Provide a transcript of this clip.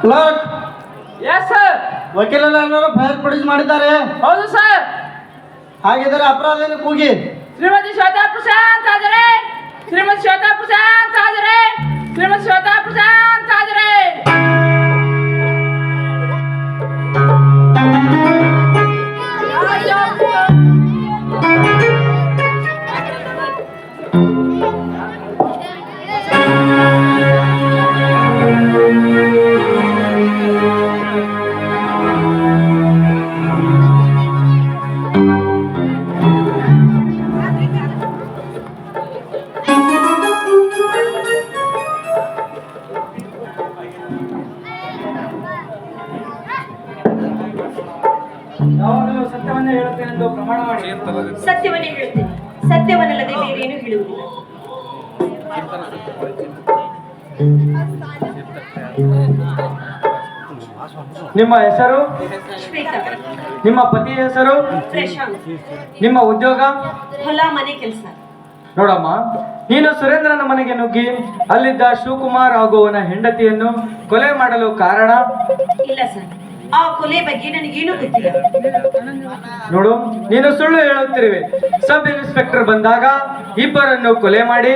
Clerk, yes sir. ವಕೀಲರೆಲ್ಲರೂ file produce ಮಾಡಿದ್ದಾರೆ. ಹೌದು ಸರ್. ಹಾಗಿದ್ದರೆ ಅಪರಾಧ ಕೂಗಿ. ಶ್ರೀಮತಿ ಶ್ವೇತಾ ಪ್ರಶಾಂತ್ ಹಾಜರೇ. ಶ್ರೀಮತಿ ಶ್ವೇತಾ ಪ್ರಶಾಂತ್ ಹಾಜರೇ. ಶ್ರೀಮತಿ ಶ್ವೇತಾ ಪ್ರಶಾಂತ್ ಹಾಜರೇ. ಯಾವಾಗಲೂ ಸತ್ಯವನ್ನೇ ಹೇಳುತ್ತೇನೆಂದು ಪ್ರಮಾಣ ಮಾಡಿ. ಸತ್ಯವನ್ನೇ ಹೇಳುತ್ತೇನೆ, ಸತ್ಯವನ್ನಲ್ಲದೆ ಬೇರೇನು ಹೇಳುವುದಿಲ್ಲ. ನಿಮ್ಮ ಹೆಸರು? ಶ್ವೇತಾ. ನಿಮ್ಮ ಪತಿಯ ಹೆಸರು? ಪ್ರಶಾಂತ್. ನಿಮ್ಮ ಉದ್ಯೋಗ? ಹೊಲ ಮನೆ ಕೆಲಸ. ನೋಡಮ್ಮ, ನೀನು ಸುರೇಂದ್ರನ ಮನೆಗೆ ನುಗ್ಗಿ ಅಲ್ಲಿದ್ದ ಶಿವಕುಮಾರ್ ಹಾಗೂ ಅವನ ಹೆಂಡತಿಯನ್ನು ಕೊಲೆ ಮಾಡಲು ಕಾರಣ? ಇಲ್ಲ ಸರ್, ಆ ಕೊಲೆ ಬಗ್ಗೆ ನನಗೇನು ಗೊತ್ತಿಲ್ಲ. ನೋಡು, ನೀನು ಸುಳ್ಳು ಹೇಳುತ್ತಿರುವೆ. ಸಬ್ ಇನ್ಸ್ಪೆಕ್ಟರ್ ಬಂದಾಗ ಇಬ್ಬರನ್ನು ಕೊಲೆ ಮಾಡಿ